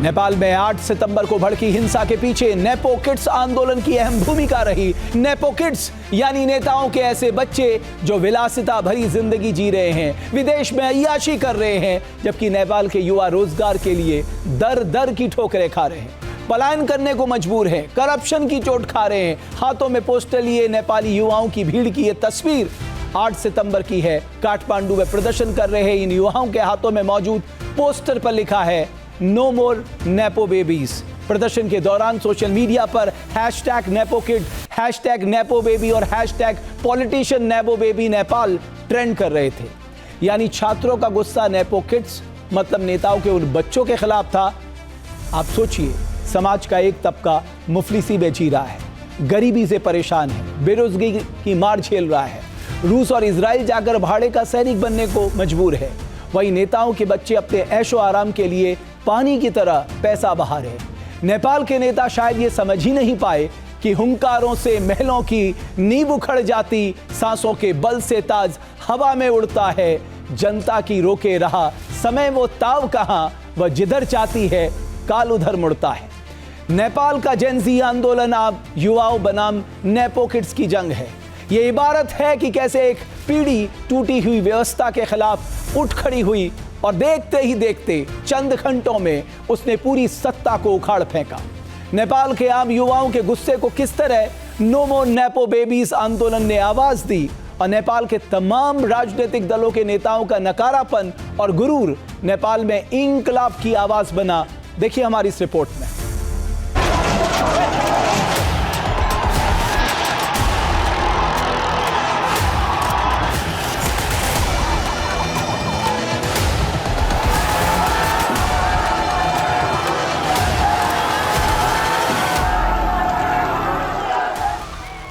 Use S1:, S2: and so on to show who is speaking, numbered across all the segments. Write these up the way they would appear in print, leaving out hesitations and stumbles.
S1: नेपाल में 8 सितंबर को भड़की हिंसा के पीछे नेपो किड्स आंदोलन की अहम भूमिका रही। नेपो किड्स यानी नेताओं के ऐसे बच्चे जो विलासिता भरी जिंदगी जी रहे हैं, विदेश में अय्याशी कर रहे हैं, जबकि नेपाल के युवा रोजगार के लिए दर दर की ठोकरें खा रहे हैं, पलायन करने को मजबूर हैं, करप्शन की चोट खा रहे हैं। हाथों में पोस्टर लिए नेपाली युवाओं की भीड़ की यह तस्वीर 8 सितंबर की है। काठमांडू में प्रदर्शन कर रहे इन युवाओं के हाथों में मौजूद पोस्टर पर लिखा है नो मोर नेपो बेबीज। प्रदर्शन के दौरान सोशल मीडिया पर hashtag nepo kid, hashtag nepo baby और hashtag politician nepo baby Nepal trend कर रहे थे। यानी छात्रों का गुस्सा नेपो किड्स मतलब नेताओं के उन बच्चों के खिलाफ था। आप सोचिए, समाज का एक तबका मुफलिसी में जी रहा है, गरीबी से परेशान है, बेरोजगारी की मार झेल रहा है, रूस और इजराइल जाकर भाड़े का सैनिक बनने को मजबूर है। वही नेताओं के बच्चे अपने ऐशो आराम के लिए पानी की तरह पैसा बहा रहे। नेपाल के नेता शायद ये समझ ही नहीं पाए कि हुंकारों से महलों की नींव उखड़ जाती, सांसों के बल से ताज हवा में उड़ता है। जनता की रोके रहा समय वो ताव कहां, वह जिधर चाहती है काल उधर मुड़ता है। नेपाल का जेनजी आंदोलन अब युवाओं बनाम नेपो किड्स की जंग है। ये इबारत है कि कैसे एक पीढ़ी टूटी हुई व्यवस्था के खिलाफ उठ खड़ी हुई और देखते ही देखते चंद घंटों में उसने पूरी सत्ता को उखाड़ फेंका। नेपाल के आम युवाओं के गुस्से को किस तरह नो मोर नेपो बेबीज आंदोलन ने आवाज दी और नेपाल के तमाम राजनीतिक दलों के नेताओं का नकारापन और गुरूर नेपाल में इंकलाब की आवाज बना, देखिए हमारी इस रिपोर्ट में।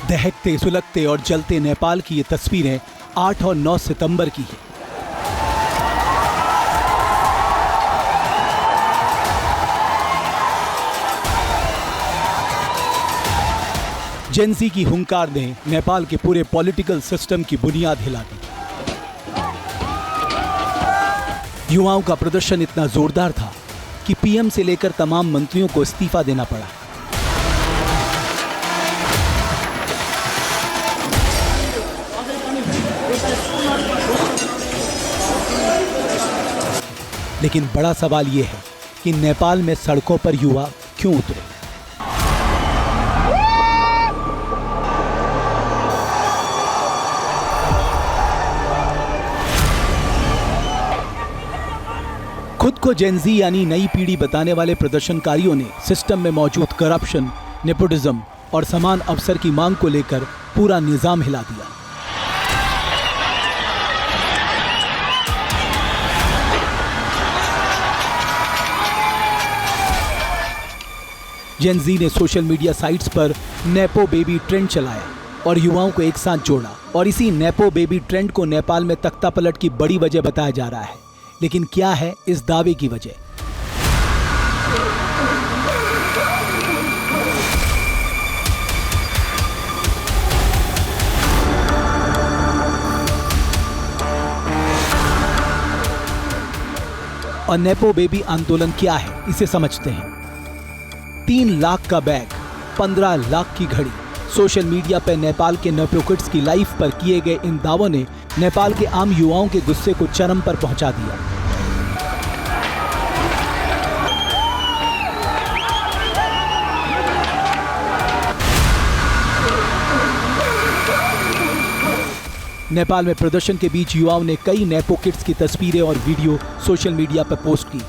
S1: दहकते, सुलगते और जलते नेपाल की ये तस्वीरें 8 और 9 सितंबर की है। जेनजी की हुंकार ने नेपाल के पूरे पॉलिटिकल सिस्टम की बुनियाद हिला दी। युवाओं का प्रदर्शन इतना जोरदार था कि पीएम से लेकर तमाम मंत्रियों को इस्तीफा देना पड़ा। लेकिन बड़ा सवाल यह है कि नेपाल में सड़कों पर युवा क्यों उतरे? खुद को जेनजी यानी नई पीढ़ी बताने वाले प्रदर्शनकारियों ने सिस्टम में मौजूद करप्शन, नेपोटिज्म और समान अवसर की मांग को लेकर पूरा निजाम हिला दिया। जेनजी ने सोशल मीडिया साइट्स पर नेपो बेबी ट्रेंड चलाया और युवाओं को एक साथ जोड़ा, और इसी नेपो बेबी ट्रेंड को नेपाल में तख्तापलट की बड़ी वजह बताया जा रहा है। लेकिन क्या है इस दावे की वजह? और नेपो बेबी आंदोलन क्या है, इसे समझते हैं। 3 लाख का बैग, 15 लाख की घड़ी। सोशल मीडिया पर नेपाल के नेपो किड्स की लाइफ पर किए गए इन दावों ने नेपाल के आम युवाओं के गुस्से को चरम पर पहुंचा दिया। नेपाल में प्रदर्शन के बीच युवाओं ने कई नेपो किड्स की तस्वीरें और वीडियो सोशल मीडिया पर पोस्ट की।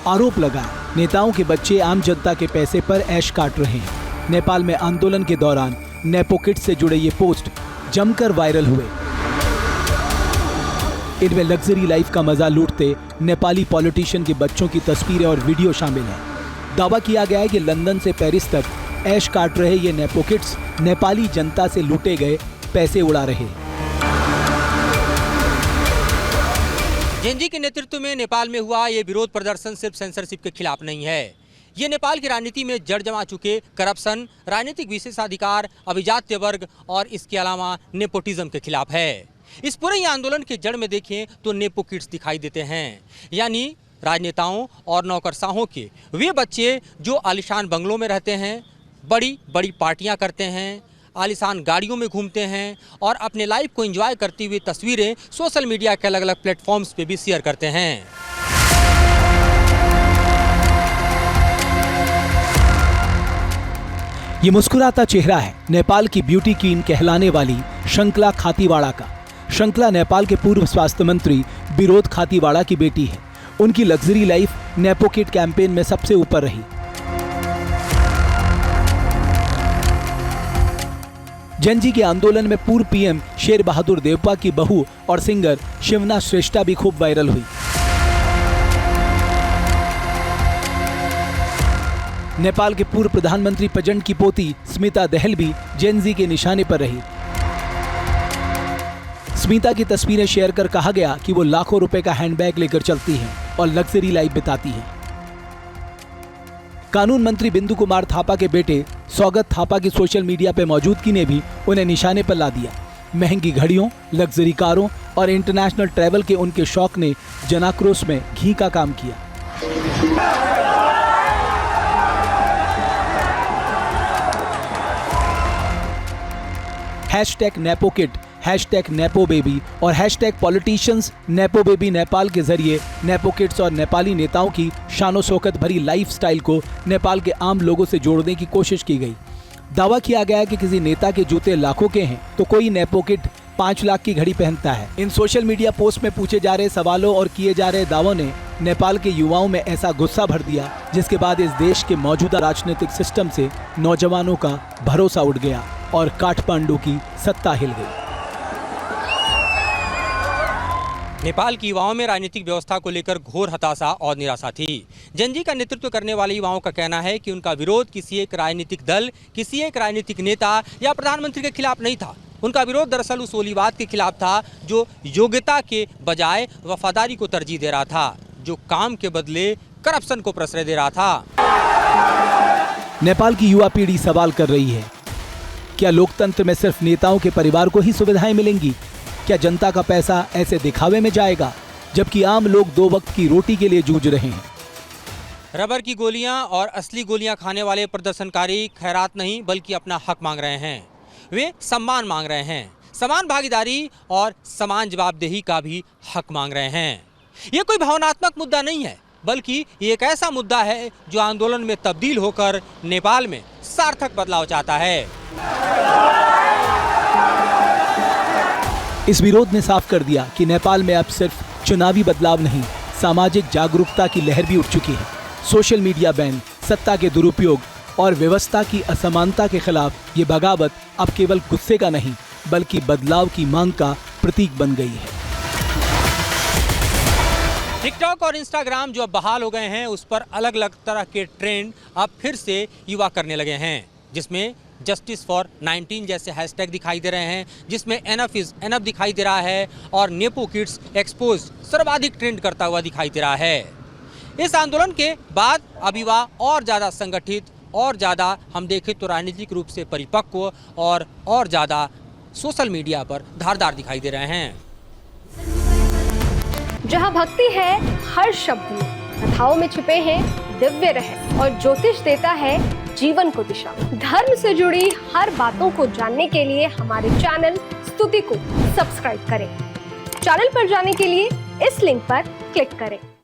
S1: आरोप लगाया नेताओं के बच्चे आम जनता के पैसे पर ऐश काट रहे हैं। नेपाल में आंदोलन के दौरान नेपो किड्स से जुड़े ये पोस्ट जमकर वायरल हुए। इनमें लग्जरी लाइफ का मजा लूटते नेपाली पॉलिटिशियन के बच्चों की तस्वीरें और वीडियो शामिल हैं। दावा किया गया है कि लंदन से पेरिस तक ऐश काट रहे ये नेपो किड्स नेपाली जनता से लूटे गए पैसे उड़ा रहे।
S2: जेनजी के नेतृत्व में नेपाल में हुआ ये विरोध प्रदर्शन सिर्फ सेंसरशिप के खिलाफ नहीं है, ये नेपाल की राजनीति में जड़ जमा चुके करप्शन, राजनीतिक विशेषाधिकार, अभिजात्य वर्ग और इसके अलावा नेपोटिज्म के खिलाफ है। इस पूरे आंदोलन के जड़ में देखें तो नेपो किड्स दिखाई देते हैं, यानी राजनेताओं और नौकरशाहों के वे बच्चे जो आलीशान बंगलों में रहते हैं, बड़ी बड़ी पार्टियां करते हैं, आलीशान गाड़ियों में घूमते हैं और अपने लाइफ को एंजॉय करती हुई तस्वीरें सोशल मीडिया के अलग अलग प्लेटफॉर्म्स पे भी शेयर करते हैं।
S1: ये मुस्कुराता चेहरा है नेपाल की ब्यूटी क्वीन कहलाने वाली शंकला खातीवाड़ा का। शंकला नेपाल के पूर्व स्वास्थ्य मंत्री विरोध खातीवाड़ा की बेटी है। उनकी luxury life nepo kid campaign में सबसे ऊपर रही। जनजी के आंदोलन में पूर्व पीएम शेर बहादुर देवपा की बहू और सिंगर शिवना श्रेष्ठा भी खूब वायरल हुई। नेपाल के पूर्व प्रधानमंत्री पजंड की पोती स्मिता दहल भी जेनजी के निशाने पर रही। स्मिता की तस्वीरें शेयर कर कहा गया कि वो लाखों रुपए का हैंडबैग लेकर चलती हैं और लग्जरी लाइफ बिताती हैं। कानून मंत्री बिंदु कुमार थापा के बेटे सौगत थापा की सोशल मीडिया पे मौजूदगी ने भी उन्हें निशाने पर ला दिया। महंगी घड़ियों, लग्जरी कारों और इंटरनेशनल ट्रैवल के उनके शौक ने जनाक्रोश में घी का काम किया। #NepoKid, #NepoBaby और #Politicians NepoBaby नेपाल के जरिए नेपो किड्स और नेपाली नेताओं की शानो शौकत भरी लाइफस्टाइल को नेपाल के आम लोगों से जोड़ने की कोशिश की गई। दावा किया गया कि किसी नेता के जूते लाखों के हैं तो कोई नेपो किड 5 लाख की घड़ी पहनता है। इन सोशल मीडिया पोस्ट में पूछे जा रहे सवालों और किए जा रहे दावों ने नेपाल के युवाओं में ऐसा गुस्सा भर दिया, जिसके बाद इस देश के मौजूदा राजनीतिक सिस्टम से नौजवानों का भरोसा उठ गया और काठमांडू की सत्ता हिल गई।
S2: नेपाल की युवाओं में राजनीतिक व्यवस्था को लेकर घोर हताशा और निराशा थी। जनजी का नेतृत्व करने वाले युवाओं का कहना है कि उनका विरोध किसी एक राजनीतिक दल, किसी एक राजनीतिक नेता या प्रधानमंत्री के खिलाफ नहीं था। उनका विरोध दरअसल उस ओलीवाद के खिलाफ था जो योग्यता के बजाय वफादारी को तरजीह दे रहा था, जो काम के बदले करप्शन को प्रश्रय दे रहा था।
S1: नेपाल की युवा पीढ़ी सवाल कर रही है, क्या लोकतंत्र में सिर्फ नेताओं के परिवार को ही सुविधाएं मिलेंगी? क्या जनता का पैसा ऐसे दिखावे में जाएगा, जबकि आम लोग 2 वक्त की रोटी के लिए जूझ रहे हैं?
S2: रबर की गोलियां और असली गोलियां खाने वाले प्रदर्शनकारी खैरात नहीं बल्कि अपना हक मांग रहे हैं। वे सम्मान मांग रहे हैं, समान भागीदारी और समान जवाबदेही का भी हक मांग रहे हैं। ये कोई भावनात्मक मुद्दा नहीं है, बल्कि ये एक ऐसा मुद्दा है जो आंदोलन में तब्दील होकर नेपाल में सार्थक बदलाव चाहता है।
S1: इस विरोध ने साफ कर दिया कि नेपाल में अब सिर्फ चुनावी बदलाव नहीं, सामाजिक जागरूकता की लहर भी उठ चुकी है। सोशल मीडिया बैन, सत्ता के दुरुपयोग और व्यवस्था की असमानता के खिलाफ ये बगावत अब केवल गुस्से का नहीं बल्कि बदलाव की मांग का प्रतीक बन गई है।
S2: टिकटॉक और इंस्टाग्राम जो अब बहाल हो गए हैं, उस पर अलग अलग तरह के ट्रेंड अब फिर से युवा करने लगे हैं, जिसमें जस्टिस फॉर 19 जैसे हैशटैग दिखाई दे रहे हैं, जिसमें एनफ इज एनफ दिखाई दे रहा है और नेपो किड्स एक्सपोज सर्वाधिक ट्रेंड करता हुआ दिखाई दे रहा है। इस आंदोलन के बाद अब युवा और ज़्यादा संगठित और ज़्यादा हम देखें तो राजनीतिक रूप से परिपक्व और ज़्यादा सोशल मीडिया पर धारदार दिखाई दे रहे हैं।
S3: जहाँ भक्ति है हर शब्द में, कथाओं में छुपे हैं दिव्य रहस्य और ज्योतिष देता है जीवन को दिशा। धर्म से जुड़ी हर बातों को जानने के लिए हमारे चैनल स्तुति को सब्सक्राइब करें। चैनल पर जाने के लिए इस लिंक पर क्लिक करें।